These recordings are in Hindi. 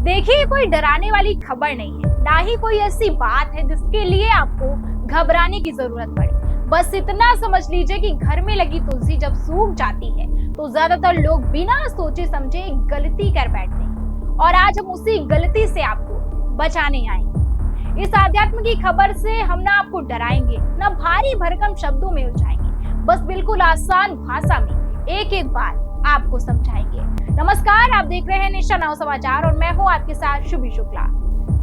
देखिए, कोई डराने वाली खबर नहीं है, ना ही कोई ऐसी बात है जिसके लिए आपको घबराने की जरूरत पड़े। बस इतना समझ लीजिए कि घर में लगी तुलसी जब सूख जाती है तो ज्यादातर लोग बिना सोचे समझे एक गलती कर बैठते हैं, और आज हम उसी गलती से आपको बचाने आएंगे। इस आध्यात्म की खबर से हम ना आपको डराएंगे, ना भारी भरकम शब्दों में उलझाएंगे, बस बिल्कुल आसान भाषा में एक एक बात आपको समझाएंगे। नमस्कार, आप देख रहे हैं निशा नाउ समाचार और मैं हूं आपके साथ शुभी शुक्ला।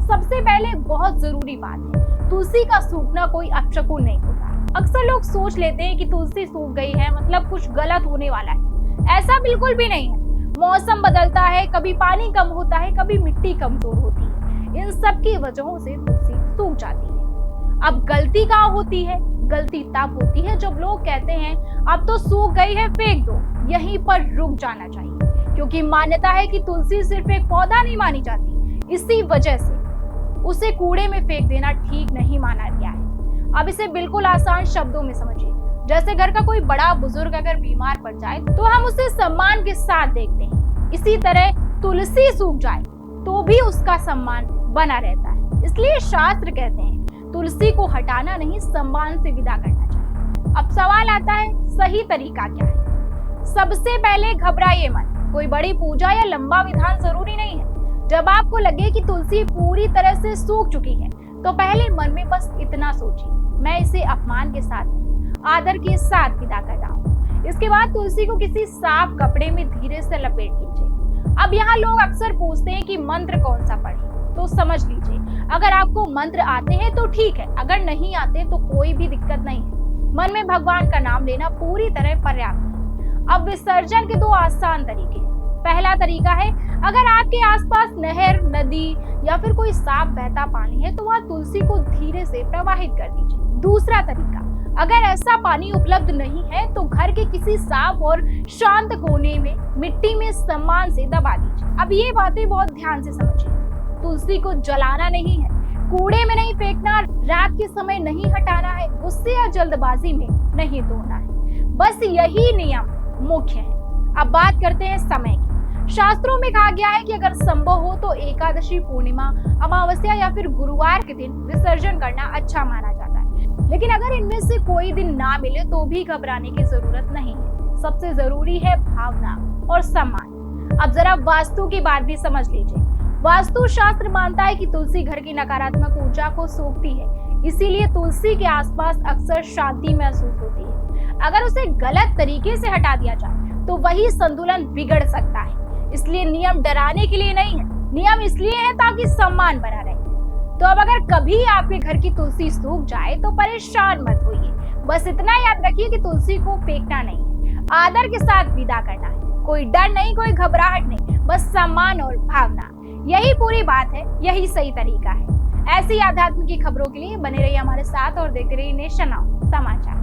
सबसे पहले बहुत जरूरी बात है, तुलसी का सूखना कोई अपशकुन नहीं होता। अक्सर लोग सोच लेते हैं कि तुलसी सूख गई है मतलब कुछ गलत होने वाला है। ऐसा बिल्कुल भी नहीं है। मौसम बदलता है, कभी पानी कम होता है, कभी मिट्टी कमजोर होती है। इन सब की वजहों से तुलसी सूख जाती है। अब गलती कहाँ होती है? गलती तब होती है जब लोग कहते हैं अब तो सूख गई है, फेंक दो। यहीं पर रुक जाना चाहिए, क्योंकि मान्यता है कि तुलसी सिर्फ एक पौधा नहीं मानी जाती। इसी वजह से उसे कूड़े में फेंक देना ठीक नहीं माना गया है। अब इसे बिल्कुल आसान शब्दों में समझिए। जैसे घर का कोई बड़ा बुजुर्ग अगर बीमार पड़ जाए तो हम उसे सम्मान के साथ देखते हैं, इसी तरह तुलसी सूख जाए तो भी उसका सम्मान बना रहता है। इसलिए शास्त्र कहते हैं तुलसी को हटाना नहीं, सम्मान से विदा करना चाहिए। अब सवाल आता है, सही तरीका क्या है? सबसे पहले घबराइए मत। कोई बड़ी पूजा या लंबा विधान जरूरी नहीं है। जब आपको लगे कि तुलसी पूरी तरह से सूख चुकी है तो पहले मन में बस इतना सोचिए, मैं इसे अपमान के साथ नहीं, आदर के साथ विदा कर रहा हूँ। इसके बाद तुलसी को किसी साफ कपड़े में धीरे से लपेट लीजिए। अब यहाँ लोग अक्सर पूछते हैं कि मंत्र कौन सा पढ़े, तो समझ लीजिए, अगर आपको मंत्र आते हैं तो ठीक है, अगर नहीं आते तो कोई भी दिक्कत नहीं है। मन में भगवान का नाम लेना पूरी तरह पर्याप्त है। अब विसर्जन के दो आसान तरीके हैं। पहला तरीका है, अगर आपके आसपास नहर, नदी या फिर कोई साफ बहता पानी है तो वहाँ तुलसी को धीरे से प्रवाहित कर दीजिए। दूसरा तरीका, अगर ऐसा पानी उपलब्ध नहीं है तो घर के किसी साफ और शांत कोने में मिट्टी में सम्मान से दबा दीजिए। अब ये बातें बहुत ध्यान से समझिए। तुलसी को जलाना नहीं है, कूड़े में नहीं फेंकना, रात के समय नहीं हटाना है, गुस्से या जल्दबाजी में नहीं धोना है। बस यही नियम मुख्य है। अब बात करते हैं समय की। शास्त्रों में कहा गया है कि अगर संभव हो तो एकादशी, पूर्णिमा, अमावस्या या फिर गुरुवार के दिन विसर्जन करना अच्छा माना जाता है। लेकिन अगर इनमें से कोई दिन ना मिले तो भी घबराने की जरूरत नहीं है। सबसे जरूरी है भावना और सम्मान। अब जरा वास्तु की बात भी समझ लीजिए। वास्तु शास्त्र मानता है कि तुलसी घर की नकारात्मक ऊर्जा को सोखती है, इसीलिए तुलसी के आसपास अक्सर शांति महसूस होती है। अगर उसे गलत तरीके से हटा दिया जाए तो वही संतुलन बिगड़ सकता है। इसलिए नियम डराने के लिए नहीं है, नियम इसलिए है ताकि सम्मान बना रहे। तो अब अगर कभी आपके घर की तुलसी सूख जाए तो परेशान मत होइए। बस इतना याद रखिए कि तुलसी को फेंकना नहीं है, आदर के साथ विदा करना है। कोई डर नहीं, कोई घबराहट नहीं, बस सम्मान और भावना। यही पूरी बात है, यही सही तरीका है। ऐसी आध्यात्म की खबरों के लिए बने रहिए हमारे साथ और देखते रहिए नेशन नाउ समाचार।